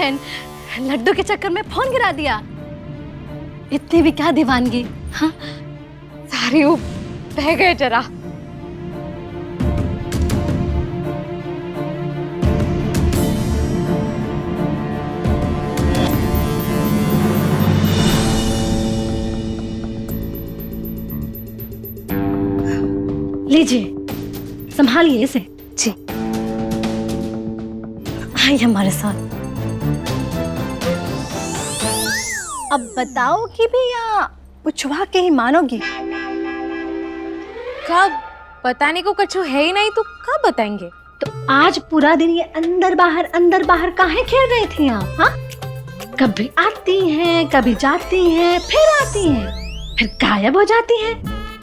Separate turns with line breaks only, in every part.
बहन, लड्डू के चक्कर में फोन गिरा दिया। इतनी भी क्या दीवानगी। हाँ,
सारी वो बह गए जरा।
लीजिए, संभालिए इसे।
जी।
आइए हमारे साथ। अब बताओ कि भी या पुछवा के ही मानोगी?
कब? बताने को कछु है ही नहीं तो कब बताएंगे?
तो आज पूरा दिन ये अंदर बाहर काहे खेल रही थी आप? हाँ, कभी आती हैं, कभी जाती हैं, फिर आती हैं, फिर गायब हो जाती हैं।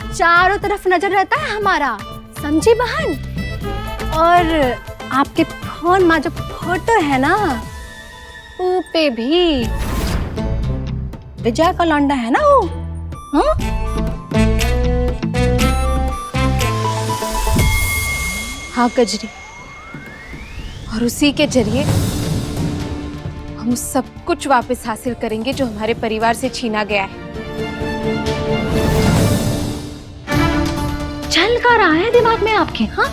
चारों तरफ नजर रहता है हमारा, समझी बहन? और आपके फोन में जो फोटो है ना, वो पे भी विजय का लौंडा है ना वो। हाँ?
हाँ कजरी, और उसी के जरिए हम सब कुछ वापस हासिल करेंगे जो हमारे परिवार से छीना गया है।
चल कर रहा है दिमाग में आपके? हाँ,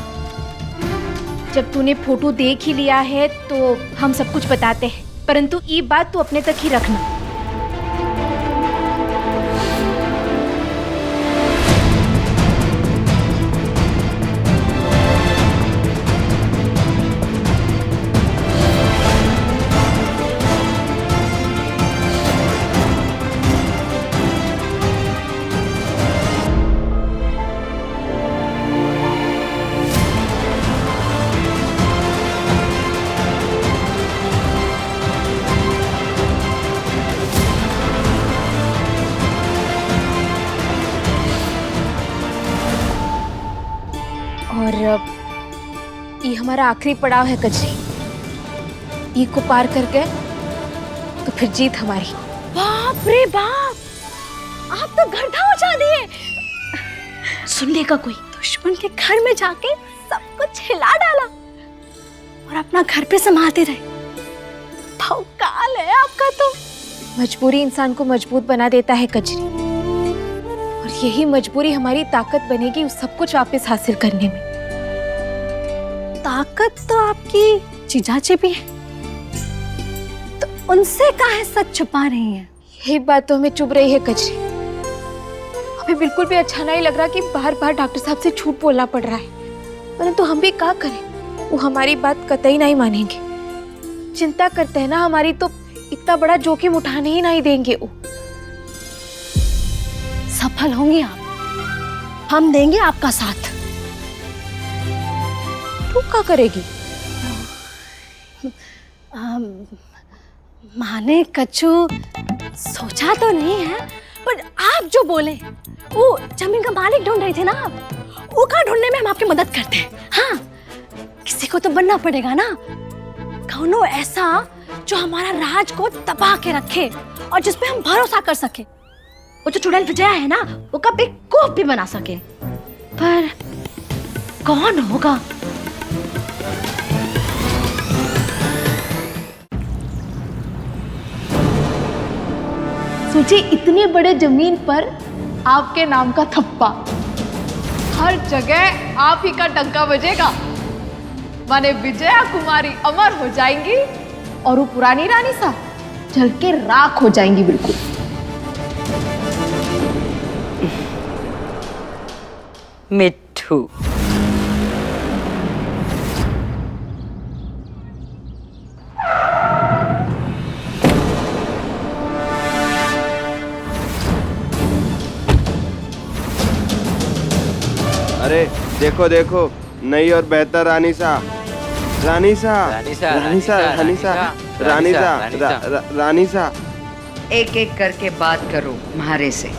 जब तूने फोटो देख ही लिया है तो हम सब कुछ बताते हैं, परंतु ये बात तू अपने तक ही रखना। और ये हमारा आखिरी पड़ाव है कजरी। ये को पार कर गए तो फिर जीत हमारी।
बाप रे बाप, आप तो गर्दा उछा दिए। सुन लेगा कोई? दुश्मन के घर में जाके सब कुछ हिला डाला और अपना घर पे संभालते रहे। भौकाल है आपका तो।
मजबूरी इंसान को मजबूत बना देता है कजरी, और यही मजबूरी हमारी ताकत बनेगी उस सब कुछ वापस हासिल करने में।
ताकत तो आपकी जीजाजी भी है, तो उनसे काहे सच छुपा रही हैं?
यही बात तो हमें चुभ रही है कजरी। हमें बिल्कुल भी अच्छा नहीं लग रहा कि बार बार डॉक्टर साहब से झूठ बोलना पड़ रहा है, परंतु हम भी क्या करें, वो हमारी बात कतई नहीं मानेंगे। चिंता करते हैं ना हमारी, तो इतना बड़ा जोखिम उठाने ही नहीं देंगे वो।
सफल होंगे आप, हम देंगे आपका साथ।
तू क्या करेगी?
माने कच्चू सोचा तो नहीं है, पर आप जो बोले वो जमीन का मालिक ढूंढ रहे थे ना आप, वो का ढूंढने में हम आपकी मदद करते हैं। हाँ, किसी को तो बनना पड़ेगा ना, कौनो ऐसा जो हमारा राज को दबा के रखे और जिसपे हम भरोसा कर सके। वो जो चुड़ैल विजया है ना, वो का बेवकूफ भी बना सके। पर कौन होगा?
सोचिए, इतने बड़े जमीन पर आपके नाम का थप्पा, हर जगह आप ही का डंका बजेगा। माने विजया कुमारी अमर हो जाएंगी और वो पुरानी रानी सा जल के राख हो जाएंगी। बिल्कुल।
मिट्ठू,
अरे देखो देखो, नई और बेहतर रानी सा, रानी सा, रानी सा, रानी सा, रानी सा, रानी सा, रानी सा।
एक एक करके बात करो म्हारे से।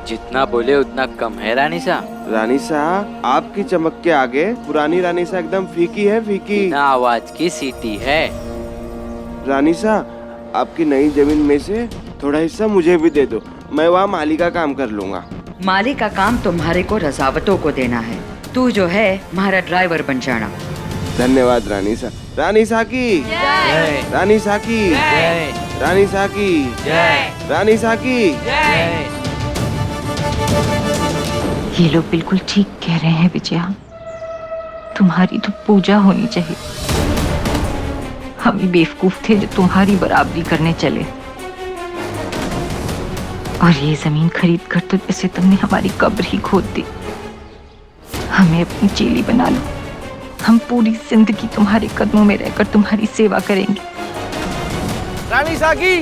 जितना बोले उतना कम है रानी सा।
रानी सा, आपकी चमक के आगे पुरानी रानी सा एकदम फीकी है, फीकी।
बिना आवाज की सीटी है।
रानी सा, आपकी नई जमीन में से थोड़ा हिस्सा मुझे भी दे दो, मैं वहाँ माली का काम कर लूंगा।
माली का काम तुम्हारे को रजावतों को देना है, तू जो है हमारा ड्राइवर बन जाना।
धन्यवाद रानी सा। रानी सा की
जय
रानी सा की
जय
रानी सा की
जय
रानी सा की।
जय।
ये लोग बिल्कुल ठीक कह रहे हैं विजया, तुम्हारी तो पूजा होनी चाहिए। हम ही बेवकूफ थे जो तुम्हारी बराबरी करने चले। और ये जमीन खरीद कर तो जैसे तुमने हमारी कब्र ही खोद दी। हमें अपनी चेली बना लो, हम पूरी जिंदगी तुम्हारे कदमों में रहकर तुम्हारी सेवा करेंगे।
रानी सा की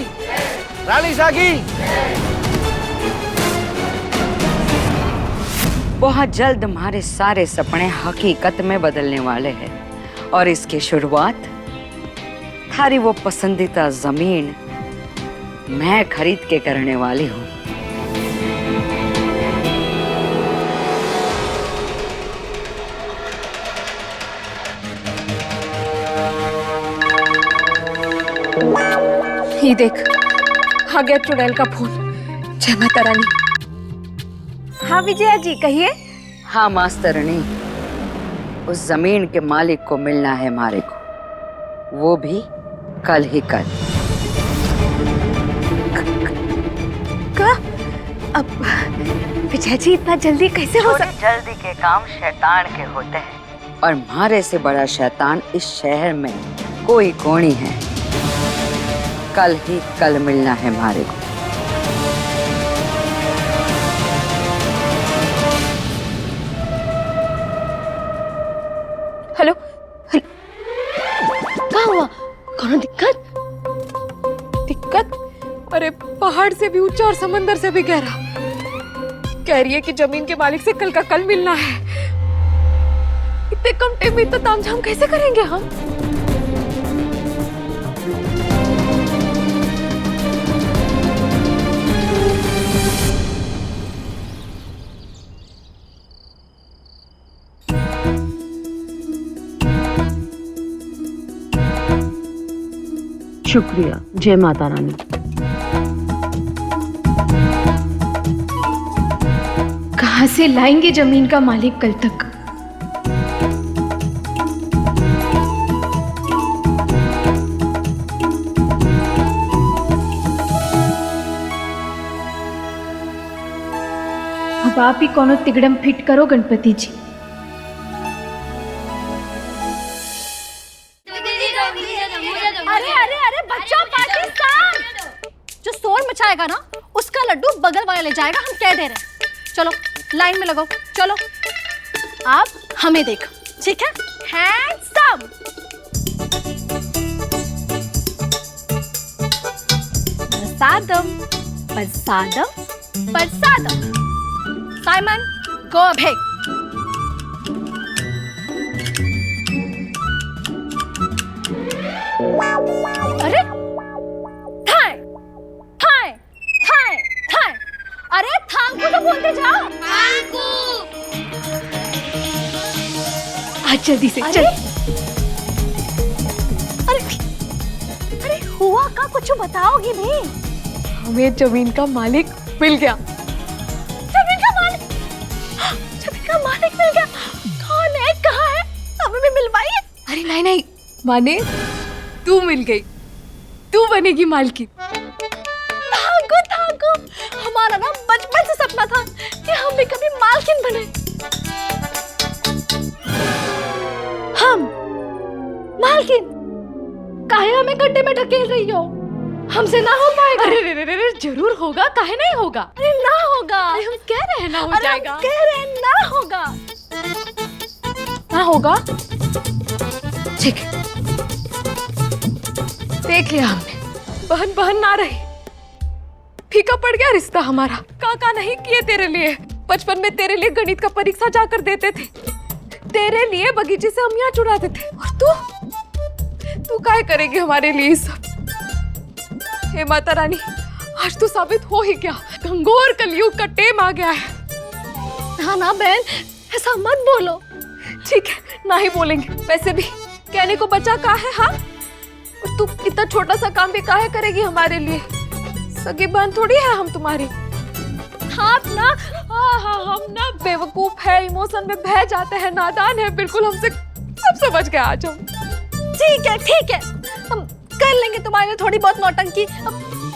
रानी सा की।
बहुत जल्द हमारे सारे सपने हकीकत में बदलने वाले हैं और इसकी शुरुआत थारी वो पसंदीदा जमीन मैं खरीद के करने वाली हूँ।
ये देख, आ गया चुड़ैल का फोन। जय माता रानी। हाँ विजया जी कहिए।
हाँ मास्तरनी, उस जमीन के मालिक को मिलना है हमारे को, वो भी कल ही कल।
का? अब विजया जी इतना जल्दी कैसे हो सकता?
जल्दी के काम शैतान के होते हैं और हमारे से बड़ा शैतान इस शहर में कोई कौनी है। कल ही कल मिलना है हमारे को।
हेलो,
क्या हुआ? कौन दिक्कत?
दिक्कत? अरे पहाड़ से भी ऊंचा और समंदर से भी गहरा। कह रही है कि जमीन के मालिक से कल का कल मिलना है। इतने कम टाइम में इतना तामझाम कैसे करेंगे हम?
शुक्रिया। जय माता रानी।
कहां से लाएंगे जमीन का मालिक कल तक? अब आप ही कोनो तिगड़म फिट करो गणपति जी।
अरे अरे अरे बच्चों, पाकिस्तान जो शोर मचाएगा ना उसका लड्डू बगल वाला ले जाएगा, हम कह दे रहे हैं। चलो लाइन में लगो, चलो आप हमें देखो, ठीक है? Hands up. Prasadam prasadam prasadam. Simon go ahead. अरे थाए थाए थाए थाए। अरे थांकू तो बोलते जाओ। थांकू।
आज जल्दी से
अरे
चल।
अरे अरे हुआ का कुछ बताओगी भी?
हमें जमीन का मालिक मिल गया।
जमीन का मालिक? जमीन का मालिक मिल गया? कौन है, कहाँ है? हमें भी मिलवाइए।
अरे नहीं नहीं माने, तू मिल गई, तू बनेगी मालकिन।
Thank you thank you. हमारा ना बचपन से सपना था कि हम भी कभी मालकिन बने। हम मालकिन? काहे हमें गड्ढे में ढकेल रही हो? हमसे ना हो पाएगा।
अरे रे रे रे रे, जरूर होगा, काहे नहीं होगा?
अरे ना होगा।
अरे हम कह रहे हैं ना हो
अरे
जाएगा।
हम कह रहे हैं ना होगा।
ना होगा? ठीक है, देख लिया हमने। बहन बहन ना रही, फीका पड़ गया रिश्ता हमारा। काका नहीं किए तेरे लिए। बचपन में तेरे लिए गणित का परीक्षा जाकर देते थे, तेरे लिए बगीचे से अमियां चुराते थे। और तू काय करेगी हमारे लिए सब? हे माता रानी, आज तो साबित हो ही क्या, घंघोर कलयुग का टेम आ गया है।
हाँ ना बहन, ऐसा मत बोलो।
ठीक है, ना ही बोलेंगे। वैसे भी कहने को बचा का है? हाँ, और तू इतना छोटा सा काम भी काहे करेगी हमारे लिए? सगी बहन थोड़ी है हम तुम्हारी। हाँ ना, हाँ हाँ, हम ना बेवकूफ है, इमोशन में बह जाते हैं, नादान है बिल्कुल, हमसे सब समझ गए आज हम।
ठीक है, हम कर लेंगे तुम्हारे लिए थोड़ी बहुत नौटंकी।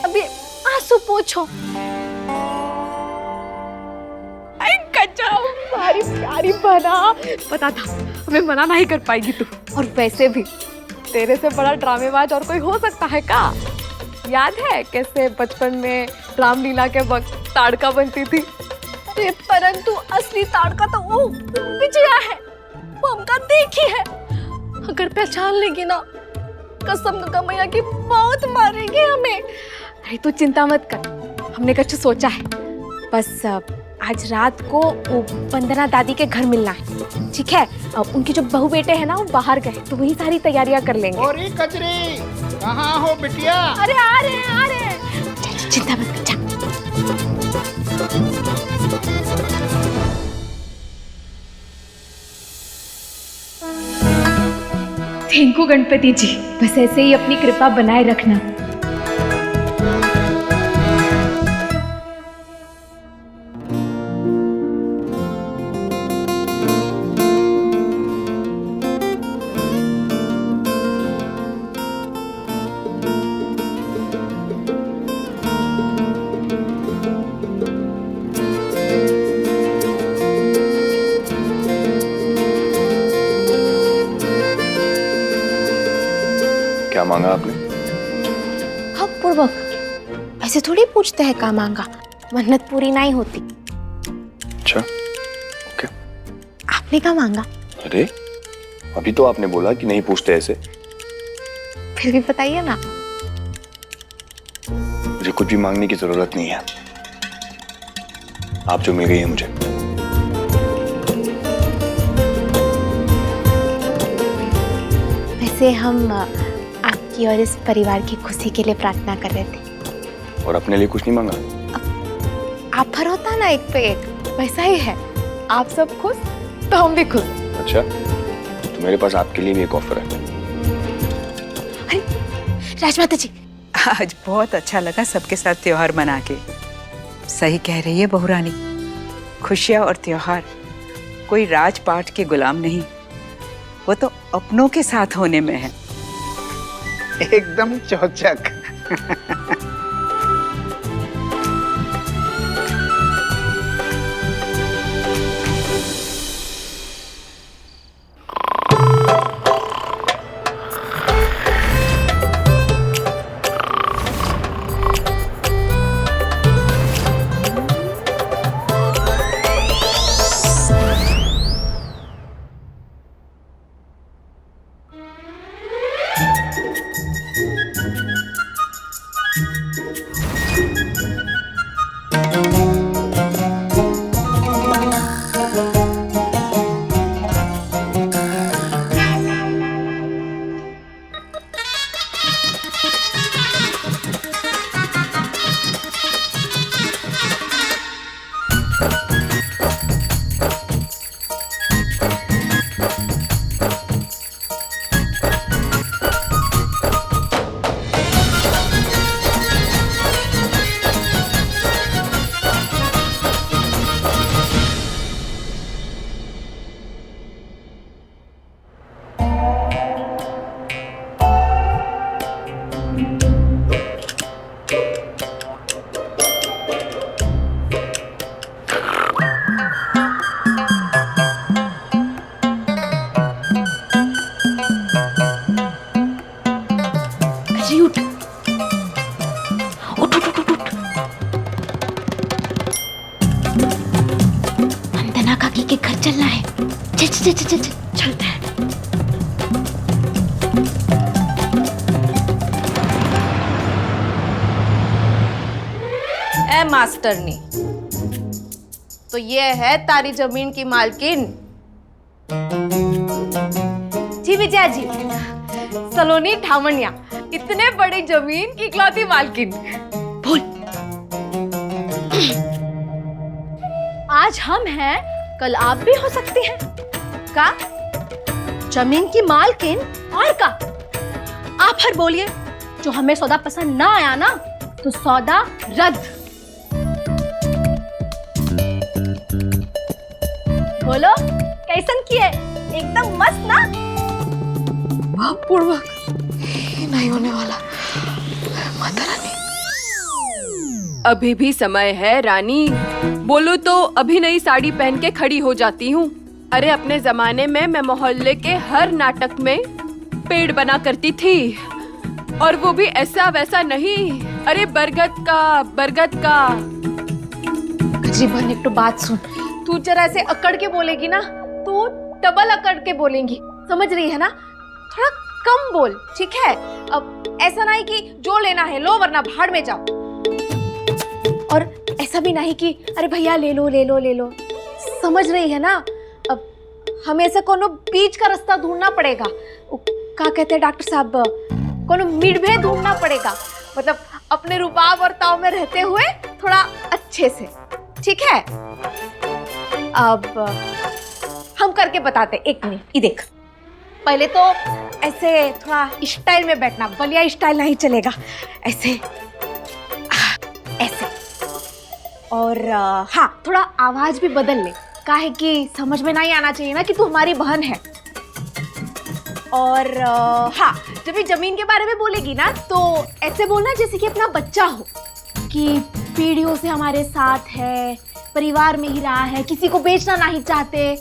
अभी आंसू पोंछो।
तुम्हारी प्यारी बना, पता था हमें मना नहीं कर पाएगी तू। और वैसे भी तेरे से बड़ा ड्रामेबाज और कोई हो सकता है का? याद है कैसे बचपन में रामलीला के वक्त ताड़का बनती थी?
अरे परंतु असली ताड़का तो वो विजया है, वो हमका देखी है। अगर पहचान लेगी ना, कसम दुर्गा मैया की बहुत मारेगी हमें।
अरे तू चिंता मत कर, हमने कुछ सोचा है। बस आज रात को वो वंदना दादी के घर मिलना है, ठीक है? उनके जो बहू बेटे हैं ना, वो बाहर गए, तो वही सारी तैयारियां कर लेंगे।
और कजरी कहाँ हो बिटिया?
अरे आ रहे हैं।
चल, चिंता मत कर, जा। थैंक यू गणपति जी, बस ऐसे ही अपनी कृपा बनाए रखना।
क्या मांगा आपने?
हक पूर्वक, ऐसे थोड़ी पूछते हैं का मांगा, मन्नत पूरी नहीं होती।
अच्छा, ओके।
आपने क्या मांगा?
अरे अभी तो आपने बोला कि नहीं पूछते ऐसे।
फिर भी बताइए ना।
मुझे कुछ भी मांगने की जरूरत नहीं है, आप जो मिल गई है मुझे।
वैसे हम आपकी और इस परिवार की खुशी के लिए प्रार्थना कर रहे थे।
और अपने लिए कुछ नहीं मांगा?
आप पर होता ना एक पे एक, वैसा ही है। आप सब खुश तो हम भी खुश।
अच्छा, तो मेरे पास आपके लिए भी एक ऑफर है।
अरे राजमाता जी,
आज बहुत अच्छा लगा सबके साथ त्योहार मना के। सही कह रही है बहू रानी, खुशियाँ और त्योहार कोई राजपाट के गुलाम नहीं, वो तो अपनों के साथ होने में है।
एकदम चौचक।
के घर चलना है। चल चल चल चल चलते हैं।
ए मास्टरनी, तो ये है तारी जमीन की मालकिन। जी विजया जी, सलोनी ठामनिया, इतने बड़ी जमीन की इकलौती मालकिन।
बोल। आज हम हैं, कल आप भी हो सकती हैं। का जमीन की मालकिन और का आप हर बोलिए। जो हमें सौदा पसंद ना आया ना, तो सौदा रद्द। बोलो कैसन किए? एकदम मस्त ना?
पूर्वक ये नहीं होने वाला। माता रानी,
अभी भी समय है रानी। बोलो तो अभी नई साड़ी पहन के खड़ी हो जाती हूँ। अरे अपने जमाने में मैं मोहल्ले के हर नाटक में पेड़ बना करती थी, और वो भी ऐसा वैसा नहीं, अरे बरगद का।
कजरी बहन, एक तो बात सुन,
तू जरा ऐसे अकड़ के बोलेगी ना, तू डबल अकड़ के बोलेंगी, समझ रही है ना? थोड़ा कम बोल, ठीक है? अब ऐसा नहीं कि जो लेना है लो वरना भाड़ में जाओ, और ऐसा भी नहीं कि अरे भैया ले लो, समझ रही है ना? अब हमें ऐसा कोनो बीच का रास्ता ढूंढना पड़ेगा। क्या कहते हैं डॉक्टर साहब, कोनो मिडवे ढूंढना पड़ेगा, मतलब अपने रुबाब और ताव में रहते हुए थोड़ा अच्छे से, ठीक है? अब हम करके बताते, एक मिनट, ये देख। पहले तो ऐसे थोड़ा स्टाइल में बैठना, बलिया स्टाइल नहीं चलेगा, ऐसे ऐसे, और हाँ, थोड़ा आवाज भी बदल ले, काहे कि समझ में नहीं आना चाहिए ना कि तू हमारी बहन है। और हाँ, जब ये जमीन के बारे में बोलेगी ना तो ऐसे बोलना जैसे कि अपना बच्चा हो, कि पीढ़ियों से हमारे साथ है, परिवार में ही रहा है, किसी को बेचना नहीं चाहते,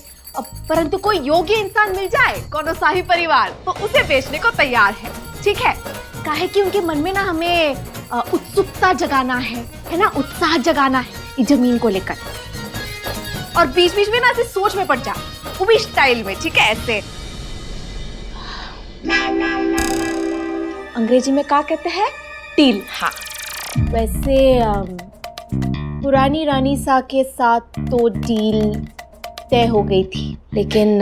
परंतु कोई योग्य इंसान मिल जाए, कोनो शाही परिवार, तो उसे बेचने को तैयार है, ठीक है? काहे कि उनके मन में ना हमें उत्सुकता जगाना है ना, उत्साह जगाना है इस जमीन को लेकर, और बीच बीच में ना ऐसे सोच में पड़ जा, वो भी स्टाइल में, ठीक है? ऐसे अंग्रेजी में क्या कहते हैं? डील। हाँ, वैसे पुरानी रानी सा के साथ तो डील तय हो गई थी, लेकिन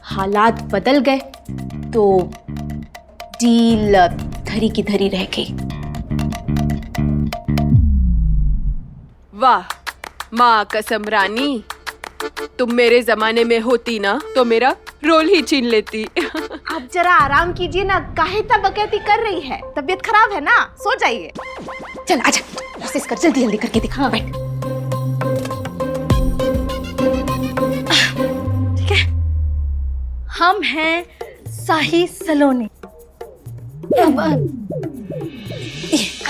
हालात बदल गए तो डील धरी की धरी रह गई। वाह माँ कसम रानी, तुम मेरे जमाने में होती ना तो मेरा रोल ही छीन लेती। आप जरा आराम कीजिए ना, काहे तबकैती कर रही है? तबीयत खराब है ना, सो जाइए। चल आजा, कोशिश कर, जल्दी जल्दी करके दिखा। बैठ, ठीक है?
हम हैं शाही सलोनी।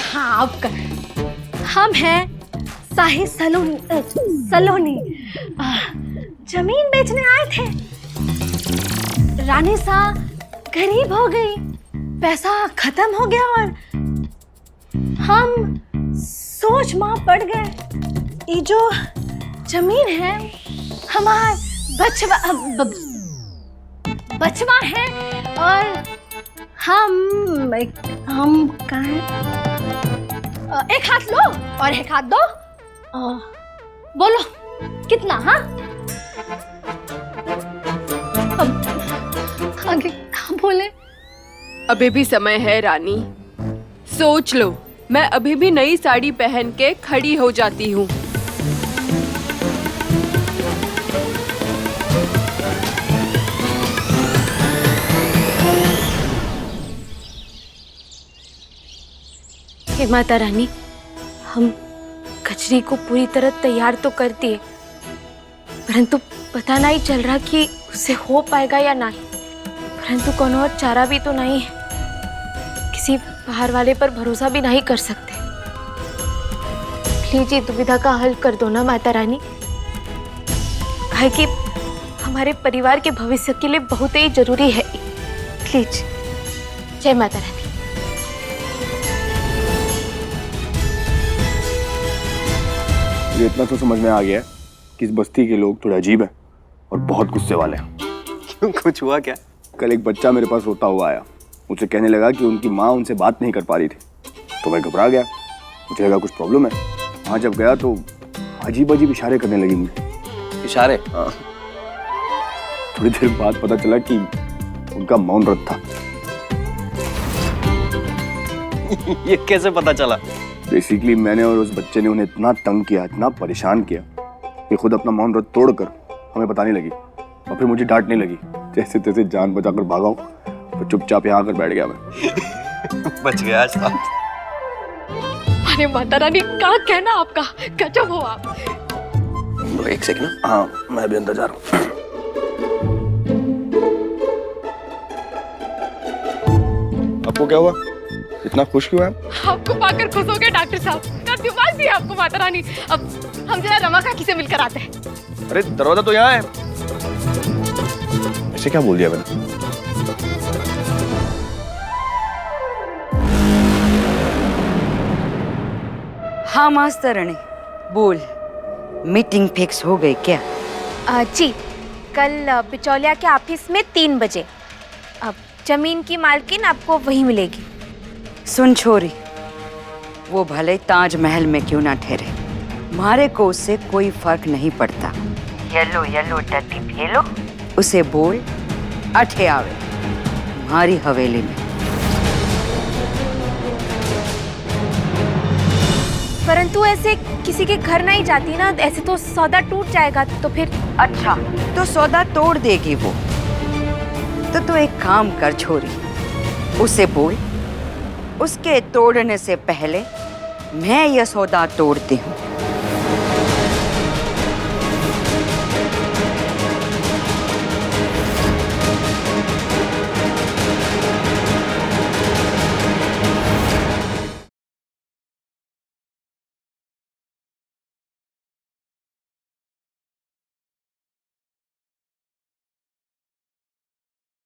हाँ, आपका
हम हैं शाही सलोनी। जमीन बेचने आए थे। रानी सा गरीब हो गई, पैसा खत्म हो गया, और हम सोच में पड़ गए। ये जो जमीन है हमारा बचवा है, और हम कहाँ? एक हाथ लो और एक हाथ दो। बोलो कितना? हाँ, आगे कहाँ बोले?
अभी भी समय है रानी, सोच लो। मैं अभी भी नई साड़ी पहन के खड़ी हो जाती हूँ।
हे माता रानी, हम कचरी को पूरी तरह तैयार तो कर दिए, परंतु पता नहीं चल रहा कि उसे हो पाएगा या नहीं। परंतु कोनो और चारा भी तो नहीं है, किसी बाहर वाले पर भरोसा भी नहीं कर सकते। प्लीज ये दुविधा का हल कर दो ना माता रानी, काहे कि हमारे परिवार के भविष्य के लिए बहुत ही जरूरी है। प्लीज, जय माता रानी।
ये इतना तो समझ में आ गया है कि इस बस्ती के लोग थोड़े अजीब हैं और बहुत गुस्से वाले हैं।
क्यों, कुछ हुआ क्या?
कल एक बच्चा मेरे पास रोता हुआ आया, मुझसे कहने लगा कि उनकी माँ उनसे बात नहीं कर पा रही थी, तो मैं घबरा गया, मुझे लगा कुछ प्रॉब्लम है। वहाँ जब गया तो अजीब अजीब इशारे करने लगी मुझे।
इशारे?
हाँ। थोड़ी देर बाद पता चला कि उनका मौन व्रत था।
ये कैसे पता चला?
बेसिकली मैंने और उस बच्चे ने उन्हें इतना तंग किया, इतना परेशान किया कि खुद अपना मौन व्रत तोड़कर हमें बताने लगी, और फिर मुझे डांटने लगी। जैसे तैसे जान बचाकर भागा हूं, तो चुपचाप यहाँ आकर बैठ गया मैं।
बच गया आज साहब।
अरे माता रानी, क्या कहना आपका, गजब हो आप।
एक सेकंड। हाँ, मैं भी अंदर जा रहा हूँ। आपको क्या हुआ? इतना खुश क्यों है?
आपको पाकर खुश हो गए डॉक्टर साहब। क्या दिमाग दिया आपको माता रानी। अब हम जरा रमा काकी से मिलकर आते हैं।
अरे दरवाजा तो यहाँ है। ऐसे क्या बोल दिया मैंने?
हाँ मास्तरानी, बोल, मीटिंग फिक्स हो गई क्या?
जी, कल बिचौलिया के ऑफिस में 3 बजे। अब जमीन की मालकिन आपको वहीं मिलेगी।
सुन छोरी, वो भले ताजमहल में क्यों ना ठहरे, मारे को उससे कोई फर्क नहीं पड़ता। येलो येलो टट्टी फेलो, उसे बोल अठे आवे हमारी हवेली में।
परंतु ऐसे किसी के घर नहीं जाती ना, ऐसे तो सौदा टूट जाएगा। तो फिर
अच्छा, तो सौदा तोड़ देगी वो। तो तू एक काम कर छोरी, उसे बोल उसके तोड़ने से पहले मैं यह सौदा तोड़ती हूँ।